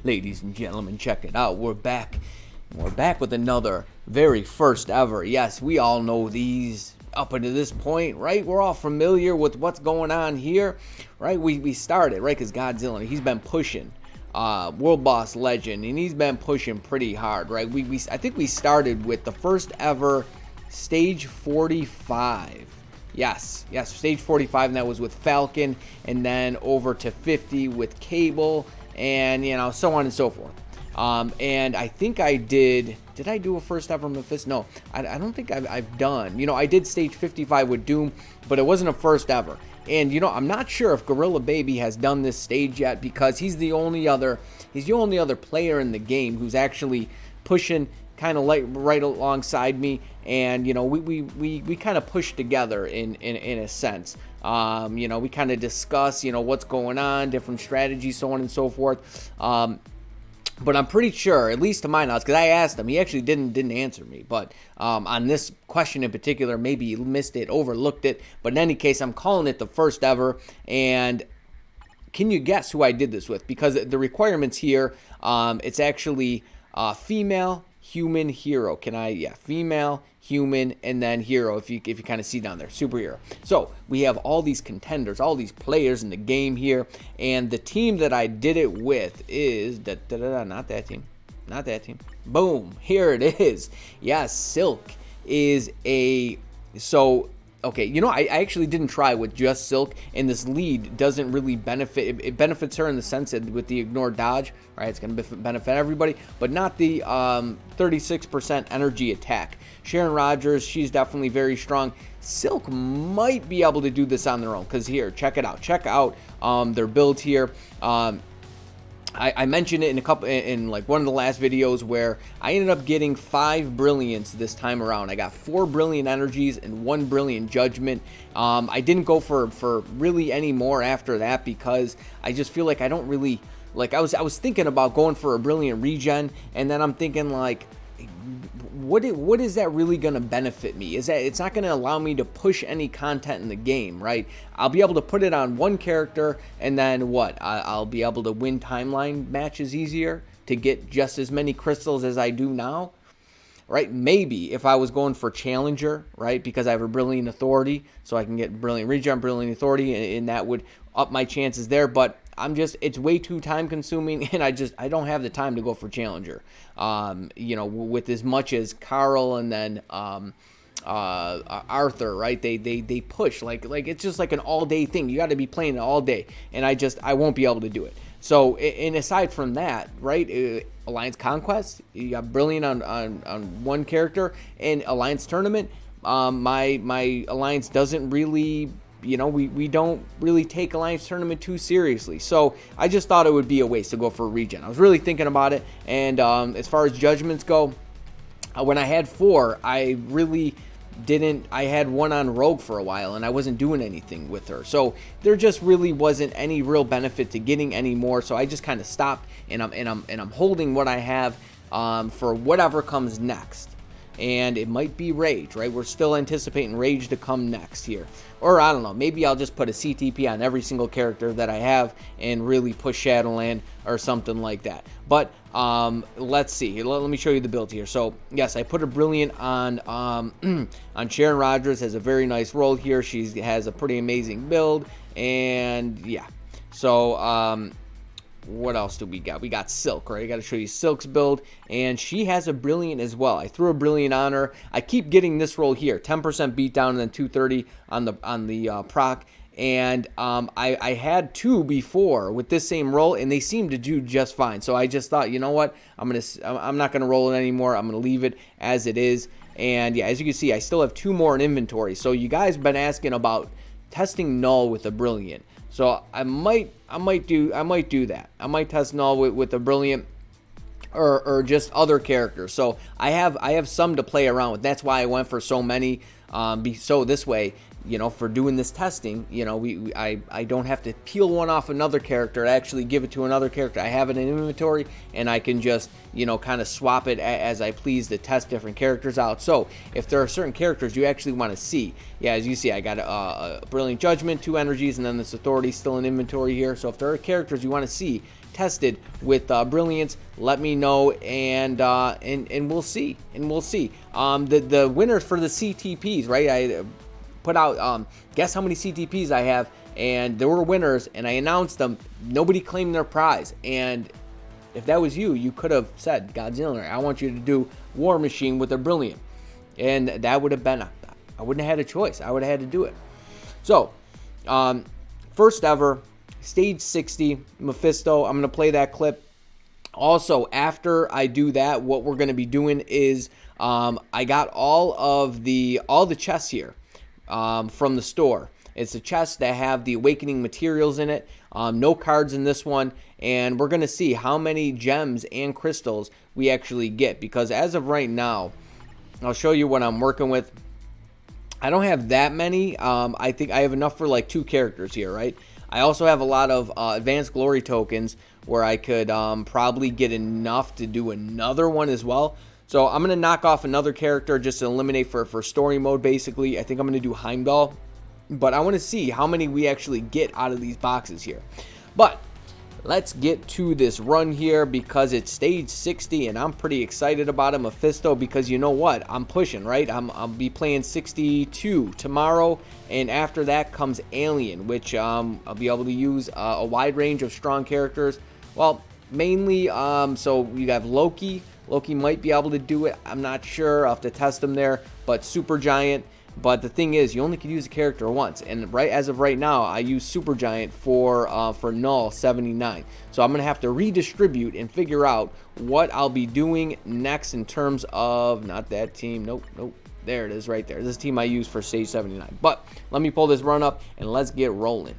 Ladies and gentlemen, check it out. We're back. We're back with another very first ever. Yes, we all know these up until this point, right? We're all familiar with what's going on here, right? We started, right? Because Godzilla, he's been pushing. World Boss Legend, and he's been pushing pretty hard, right? I think we started with the first ever Stage 45. Yes, Stage 45, and that was with Falcon, and then over to 50 with Cable, and, you know, so on and so forth. And I think I did I do a first ever Mephisto? No, I don't think I've done. You know, I did Stage 55 with Doom, but it wasn't a first ever. And, you know, I'm not sure if Gorilla Baby has done this stage yet, because he's the only other player in the game who's actually pushing kind of like right alongside me. And, you know, we kind of push together in a sense. You know, we kind of discuss, you know, what's going on, different strategies, so on and so forth. But I'm pretty sure, at least to my knowledge, because I asked him, he actually didn't answer me. But on this question in particular, maybe he missed it, overlooked it. But in any case, I'm calling it the first ever. And can you guess who I did this with? Because the requirements here, it's actually female, human, hero. Female, human, and then hero, if you kind of see down there, superhero. So we have all these contenders, all these players in the game here, and the team that I did it with is not that team. Boom, here it is. Yeah, Silk is okay, you know, I actually didn't try with just Silk, and this lead doesn't really benefit. It benefits her in the sense that with the ignore dodge, right, it's going to benefit everybody, but not the 36% energy attack. Sharon Rogers, she's definitely very strong. Silk might be able to do this on their own, because here, check it out. Check out their build here. I mentioned it in like one of the last videos where I ended up getting 5 brilliance this time around. I got 4 brilliant energies and 1 brilliant judgment. I didn't go for really any more after that, because I just feel like I don't really like. I was thinking about going for a brilliant regen, and then I'm thinking like, what is that really going to benefit me? Is that it's not going to allow me to push any content in the game, right? I'll be able to put it on one character, and then what? I'll be able to win timeline matches easier to get just as many crystals as I do now, right? Maybe if I was going for Challenger, right? Because I have a Brilliant Authority, so I can get Brilliant Regen, Brilliant Authority, and that would up my chances there. But it's way too time consuming, and I don't have the time to go for Challenger. You know, with as much as Carl and then Arthur, right? They push like it's just like an all day thing. You got to be playing it all day, and I won't be able to do it. So, and aside from that, right? Alliance Conquest, you got Brilliant on one character, and Alliance Tournament. My Alliance doesn't really. You know, we don't really take Alliance Tournament too seriously. So I just thought it would be a waste to go for a regen. I was really thinking about it. And as far as judgments go, when I had 4, I really didn't. I had 1 on Rogue for a while, and I wasn't doing anything with her. So there just really wasn't any real benefit to getting any more. So I just kind of stopped, and I'm holding what I have for whatever comes next. And it might be Rage, right? We're still anticipating Rage to come next here. Or I don't know, maybe I'll just put a CTP on every single character that I have and really push Shadowland or something like that. But let's see. Let me show you the build here. So yes, I put a Brilliant on Sharon Rogers. Has a very nice role here. She has a pretty amazing build, and yeah. So what else do we got? We got Silk, right? I got to show you Silk's build, and she has a Brilliant as well. I threw a Brilliant on her. I keep getting this roll here, 10% beatdown and then 230 on the proc. And I had 2 before with this same roll, and they seemed to do just fine. So I just thought, you know what? I'm not gonna roll it anymore. I'm gonna leave it as it is. And yeah, as you can see, I still have 2 more in inventory. So you guys have been asking about testing Null with a Brilliant. So I might do that. I might test Null with a Brilliant or just other characters. So I have some to play around with. That's why I went for so many. So this way, you know, for doing this testing, you know, I don't have to peel one off another character, actually give it to another character. I have it in inventory, and I can just, you know, kind of swap it as I please to test different characters out. So if there are certain characters you actually want to see, yeah, as you see, I got a Brilliant Judgment, 2 energies, and then this Authority still in inventory here. So if there are characters you want to see tested with Brilliance, let me know, and we'll see, the winners for the CTPs, right? I put out guess how many CTPs I have, and there were winners, and I announced them. Nobody claimed their prize, and if that was you, you could have said, Godzillanator, I want you to do War Machine with a Brilliant, and that would have been, I wouldn't have had a choice. I would have had to do it. So first ever stage 60 Mephisto. I'm gonna play that clip. Also, after I do that, what we're gonna be doing is I got all the chests here from the store. It's the chests that have the awakening materials in it. No cards in this one, and we're gonna see how many gems and crystals we actually get, because as of right now, I'll show you what I'm working with. I don't have that many. I think I have enough for like 2 characters here, right? I also have a lot of advanced glory tokens where I could probably get enough to do another one as well. So I'm going to knock off another character just to eliminate for story mode, basically. I think I'm going to do Heimdall. But I want to see how many we actually get out of these boxes here. But let's get to this run here, because it's stage 60, and I'm pretty excited about it, Mephisto, because you know what? I'm pushing, right? I'll be playing 62 tomorrow, and after that comes Alien, which I'll be able to use a wide range of strong characters. Well, mainly, so you have Loki. Loki might be able to do it. I'm not sure. I'll have to test him there. But Supergiant. But the thing is, you only can use a character once, and as of right now, I use Supergiant for null 79. So I'm gonna have to redistribute and figure out what I'll be doing next in terms of not that team. Nope. There it is, right there. This is the team I use for stage 79. But let me pull this run up and let's get rolling.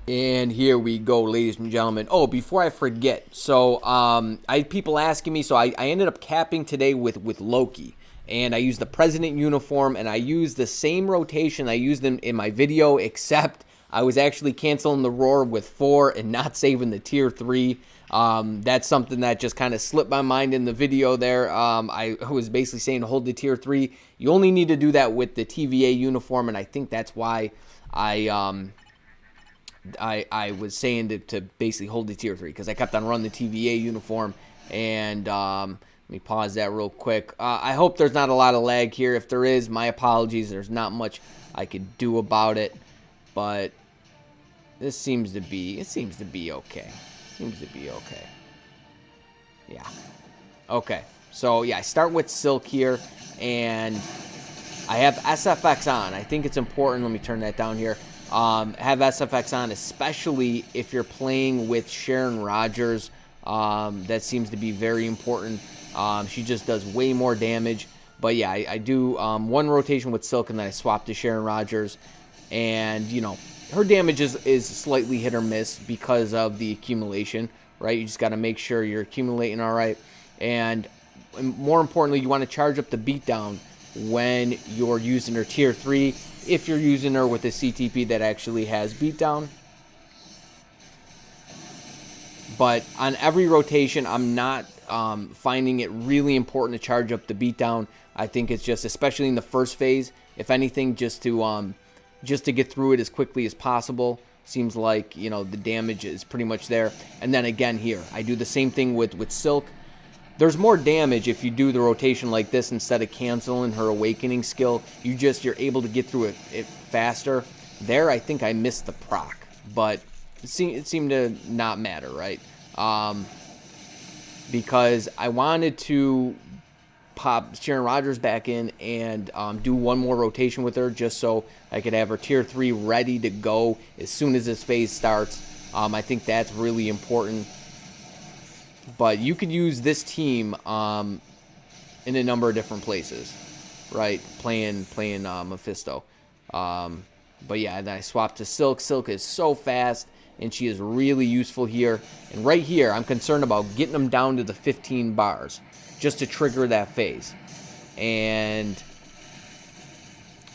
And here we go, ladies and gentlemen. Oh, before I forget, so I had people asking me, so I ended up capping today with Loki. And I used the President uniform, and I used the same rotation I used in my video, except I was actually canceling the Roar with 4 and not saving the tier 3. That's something that just kind of slipped my mind in the video there. I was basically saying hold the tier 3. You only need to do that with the TVA uniform, and I think that's why I was saying to basically hold the tier 3, because I kept on running the TVA uniform, and let me pause that real quick. I hope there's not a lot of lag here. If there is, my apologies. There's not much I could do about it, but this seems to be okay. Yeah. Okay. So yeah, I start with Silk here, and I have SFX on. I think it's important. Let me turn that down here. Have SFX on, especially if you're playing with Sharon Rogers. That seems to be very important. She just does way more damage. But yeah, I do one rotation with Silk, and then I swap to Sharon Rogers. And, you know, her damage is slightly hit or miss because of the accumulation, right? You just got to make sure you're accumulating all right. And more importantly, you want to charge up the beatdown when you're using her tier 3, if you're using her with a CTP that actually has beatdown. But on every rotation, I'm not finding it really important to charge up the beatdown. I think it's just, especially in the first phase, if anything, just to get through it as quickly as possible. Seems like, you know, the damage is pretty much there. And then again here, I do the same thing with Silk. There's more damage if you do the rotation like this instead of canceling her awakening skill. You're able to get through it faster. There, I think I missed the proc, but it seemed to not matter, right? Because I wanted to pop Sharon Rogers back in and do one more rotation with her, just so I could have her tier 3 ready to go as soon as this phase starts. I think that's really important. But you could use this team in a number of different places, right? Playing Mephisto. But yeah, then I swapped to Silk. Silk is so fast, and she is really useful here. And right here, I'm concerned about getting them down to the 15 bars just to trigger that phase. And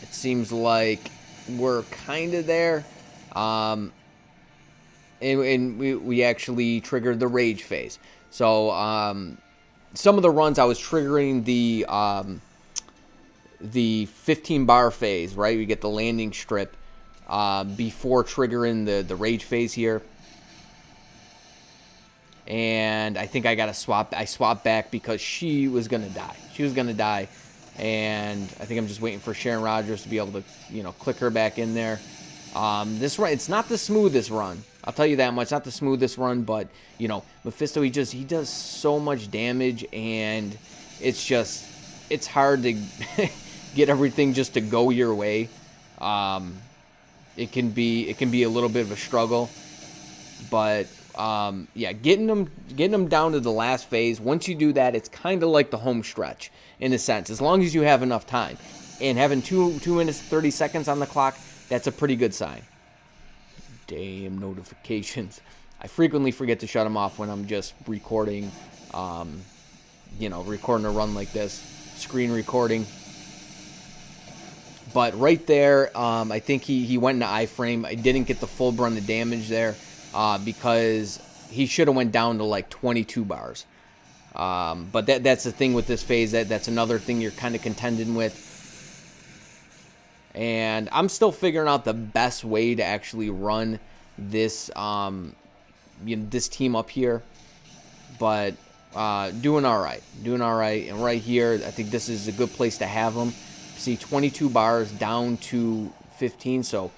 it seems like we're kind of there. And we actually triggered the rage phase. So some of the runs I was triggering the 15 bar phase, right? We get the landing strip before triggering the rage phase here. And I think I got to swap. I swapped back because she was going to die. She was going to die. And I think I'm just waiting for Sharon Rogers to be able to, you know, click her back in there. This run, it's not the smoothest run. I'll tell you that much. Not the smoothest run, but, you know, Mephisto, he does so much damage, and it's hard to get everything just to go your way. It can be a little bit of a struggle, but yeah, getting them down to the last phase. Once you do that, it's kind of like the home stretch in a sense. As long as you have enough time, and having 2 minutes 30 seconds on the clock, that's a pretty good sign. Damn notifications! I frequently forget to shut them off when I'm just recording. You know, recording a run like this, screen recording. But right there, I think he went into iframe. I didn't get the full brunt of damage there because he should have went down to like 22 bars. But that's the thing with this phase. That's another thing you're kind of contending with. And I'm still figuring out the best way to actually run this, this team up here. But doing all right. And right here, I think this is a good place to have them. See, 22 bars down to 15. So,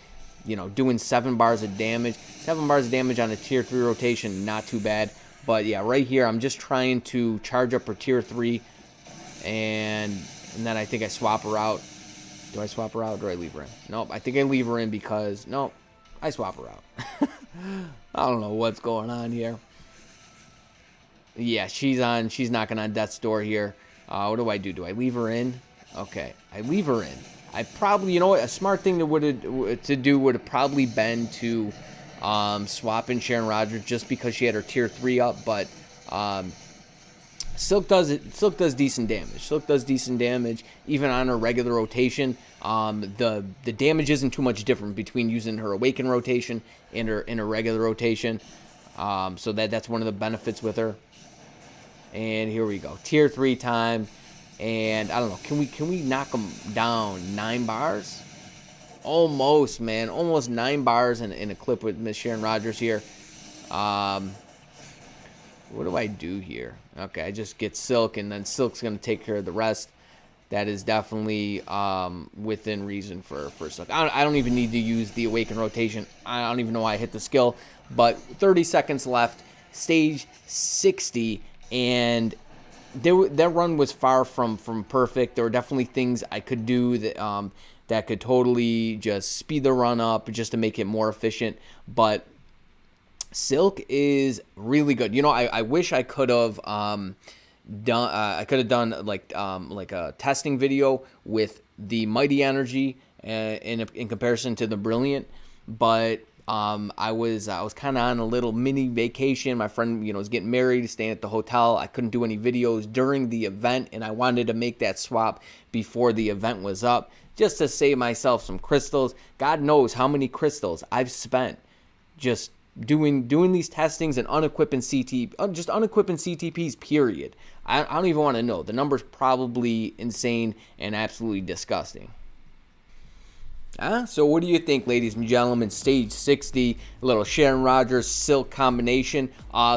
you know, doing 7 bars of damage. 7 bars of damage on a tier 3 rotation, not too bad. But yeah, right here, I'm just trying to charge up her tier 3. And then I think I swap her out. Do I swap her out or do I leave her in? Nope, I think I leave her in because, nope, I swap her out. I don't know what's going on here. Yeah, she's knocking on death's door here. What do I do? Do I leave her in? Okay, I leave her in. I probably, you know what, a smart thing to do would have probably been to swap in Sharon Rogers just because she had her tier 3 up, but Silk does decent damage. Silk does decent damage even on her regular rotation. The damage isn't too much different between using her Awaken rotation and her regular rotation. So that's one of the benefits with her. And here we go, tier 3 time. And I don't know, can we knock them down 9 bars? Almost, man, almost 9 bars in a clip with Miss Sharon Rogers here. What do I do here? Okay, I just get Silk, and then Silk's going to take care of the rest. That is definitely within reason for Silk. I don't even need to use the Awaken rotation. I don't even know why I hit the skill. But 30 seconds left, stage 60, and that run was far from perfect. There were definitely things I could do that could totally just speed the run up just to make it more efficient. But Silk is really good. You know, I wish I could have done like a testing video with the Mighty Energy in comparison to the Brilliant, but I was kind of on a little mini vacation. My friend, you know, was getting married, staying at the hotel. I couldn't do any videos during the event, and I wanted to make that swap before the event was up, just to save myself some crystals. God knows how many crystals I've spent just doing these testings and unequipping CTPs, period. I don't even want to know. The number's probably insane and absolutely disgusting. So what do you think, ladies and gentlemen? Stage 60, a little Sharon Rogers Silk combination.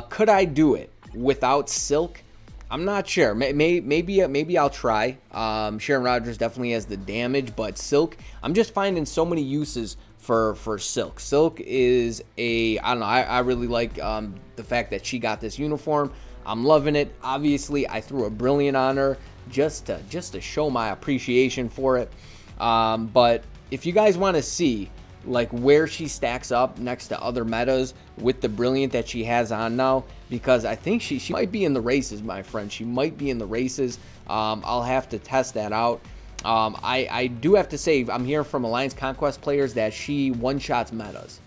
Could I do it without Silk? I'm not sure. Maybe I'll try. Sharon Rogers definitely has the damage, but Silk, I'm just finding so many uses for Silk. Silk is I don't know, I really like the fact that she got this uniform. I'm loving it. Obviously, I threw a Brilliant on her just to show my appreciation for it. But if you guys want to see like where she stacks up next to other metas with the Brilliant that she has on now, because I think she might be in the races, my friend. She might be in the races. I'll have to test that out. I do have to say, I'm hearing from Alliance Conquest players that she one-shots metas.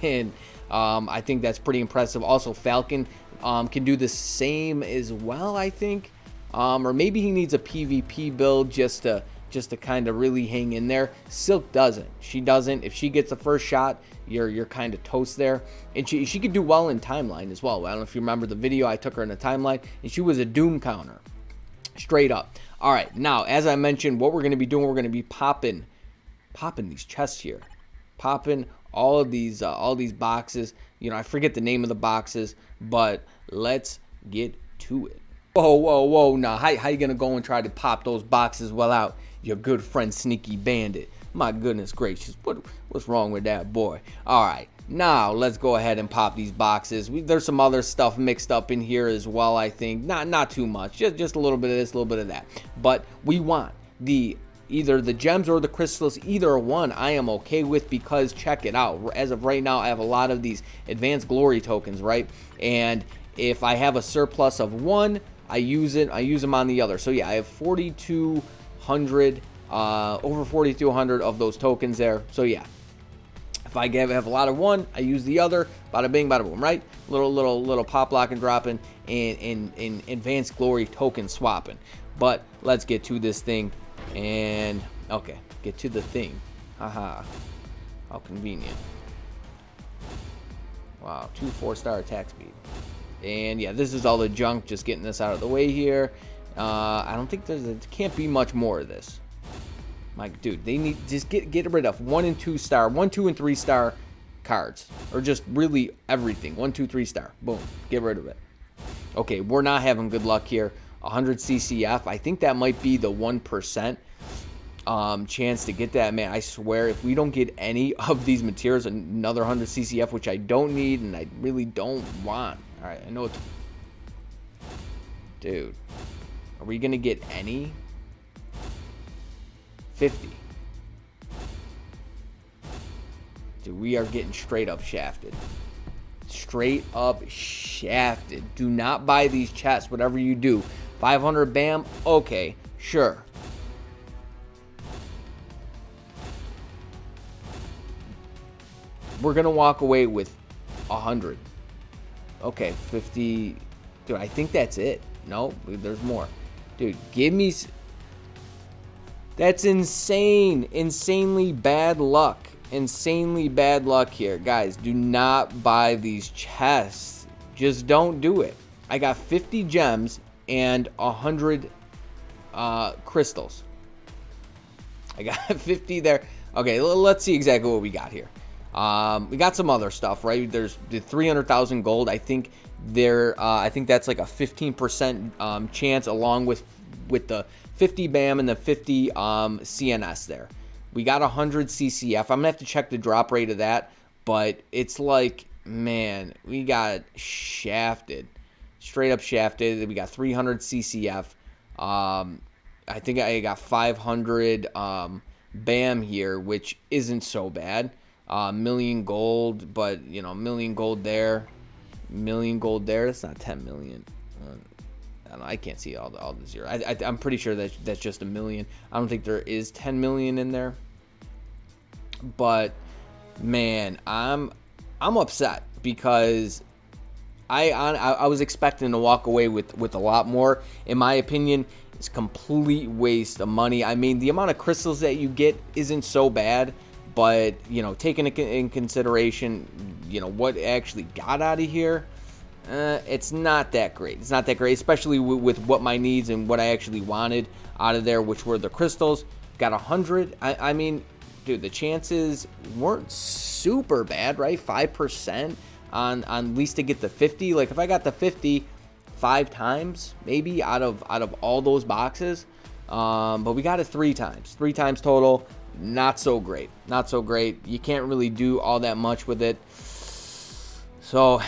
And I think that's pretty impressive. Also, Falcon can do the same as well, I think. Or maybe he needs a PvP build just to just to kind of really hang in there. Silk doesn't. She doesn't. If she gets the first shot, you're kind of toast there. And she could do well in timeline as well. I don't know if you remember the video. I took her in a timeline, and she was a doom counter. Straight up. All right, now, as I mentioned, what we're going to be doing, we're going to be popping these chests here. Popping all these boxes. You know, I forget the name of the boxes, but let's get to it. Whoa. Now, how you going to go and try to pop those boxes without your good friend Sneaky Bandit? My goodness gracious, what's wrong with that boy? All right, now let's go ahead and pop these boxes. There's some other stuff mixed up in here as well, I think. Not too much, just a little bit of this, a little bit of that. But we want either the gems or the crystals, either one I am okay with, because check it out. As of right now, I have a lot of these advanced glory tokens, right? And if I have a surplus of one, I use them on the other. So yeah, I have 4,200, over 4,200 of those tokens there. So yeah, if I have a lot of one, I use the other. Bada bing, bada boom, right? Little pop, lock, and dropping, and advanced glory token swapping. But let's get to this thing. And okay, get to the thing. Haha, how convenient. Wow, 2 4-star attack speed. And yeah, this is all the junk, just getting this out of the way here. I don't think there can't be much more of this. Like, dude, they need just get rid of 1 and 2 star, 1, 2, and 3 star cards, or just really everything. 1, 2, 3 star, boom, get rid of it. Okay, we're not having good luck here. 100 CCF. I think that might be the 1% chance to get that. Man, I swear, if we don't get any of these materials, another 100 CCF, which I don't need and I really don't want. All right, I know it's... Dude, are we going to get any? 50. Dude, we are getting straight up shafted. Straight up shafted. Do not buy these chests, whatever you do. 500 bam, okay, sure. We're gonna walk away with 100. Okay, 50. Dude, I think that's it. No, there's more. Dude, give me... That's insane. Insanely bad luck. Insanely bad luck here. Guys, do not buy these chests. Just don't do it. I got 50 gems and 100 crystals. I got 50 there. Okay, let's see exactly what we got here. We got some other stuff, right? There's the 300,000 gold. I think I think that's like a 15% chance, along with the 50 BAM and the 50 CNS there. We got 100 CCF. I'm gonna have to check the drop rate of that, but it's like, man, we got shafted. Straight up shafted. We got 300 CCF. I think I got 500 BAM here, which isn't so bad. Million gold, but you know, million gold there, million gold there. That's not 10 million. I don't know, I can't see all the zero. I'm pretty sure that's just a million. I don't think there is 10 million in there. But man, I'm upset because I was expecting to walk away with a lot more. In my opinion, it's complete waste of money. I mean, the amount of crystals that you get isn't so bad, but you know, taking in consideration, you know, what actually got out of here, it's not that great. It's not that great, especially with what my needs and what I actually wanted out of there, which were the crystals. Got 100. I mean, dude, the chances weren't super bad, right? 5% on at least to get the 50. Like if I got the 50 5 times, maybe out of all those boxes, but we got it 3 times total. Not so great. Not so great. You can't really do all that much with it. So,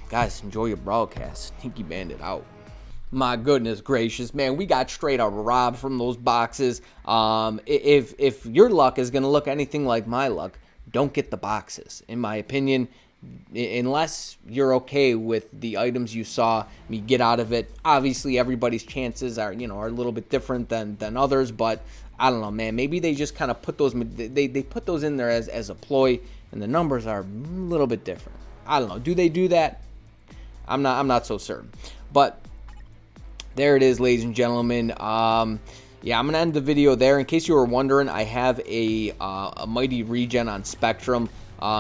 guys, enjoy your broadcast. Sneaky Bandit out. My goodness gracious, man, we got straight up robbed from those boxes. If your luck is going to look anything like my luck, don't get the boxes. In my opinion, unless you're okay with the items you saw me get out of it. Obviously, everybody's chances are a little bit different than others, but I don't know, man. Maybe they just kind of put those they put those in there as a ploy, and the numbers are a little bit different. I don't know. Do they do that? I'm not so certain. But there it is, ladies and gentlemen. yeah, I'm gonna end the video there. In case you were wondering, I have a mighty regen on Spectrum,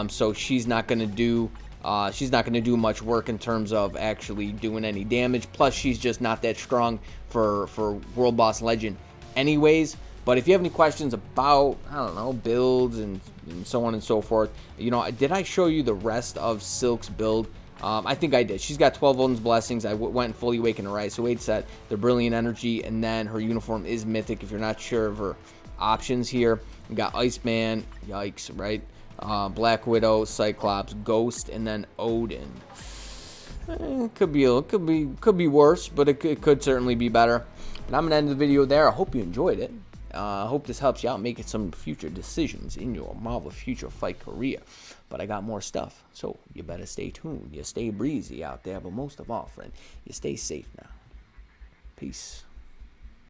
so she's not gonna do much work in terms of actually doing any damage. Plus, she's just not that strong for World Boss Legend, anyways. But if you have any questions about, I don't know, builds and so on and so forth, you know, did I show you the rest of Silk's build? I think I did. She's got 12 Odin's Blessings. I went fully Awakened Right. So 8 set, the Brilliant Energy, and then her uniform is Mythic. If you're not sure of her options here, we got Iceman, yikes, right? Black Widow, Cyclops, Ghost, and then Odin. Could be worse, but it could certainly be better. And I'm gonna end the video there. I hope you enjoyed it. I hope this helps you out making some future decisions in your Marvel Future Fight career. But I got more stuff, so you better stay tuned. You stay breezy out there, but most of all, friend, you stay safe now. Peace.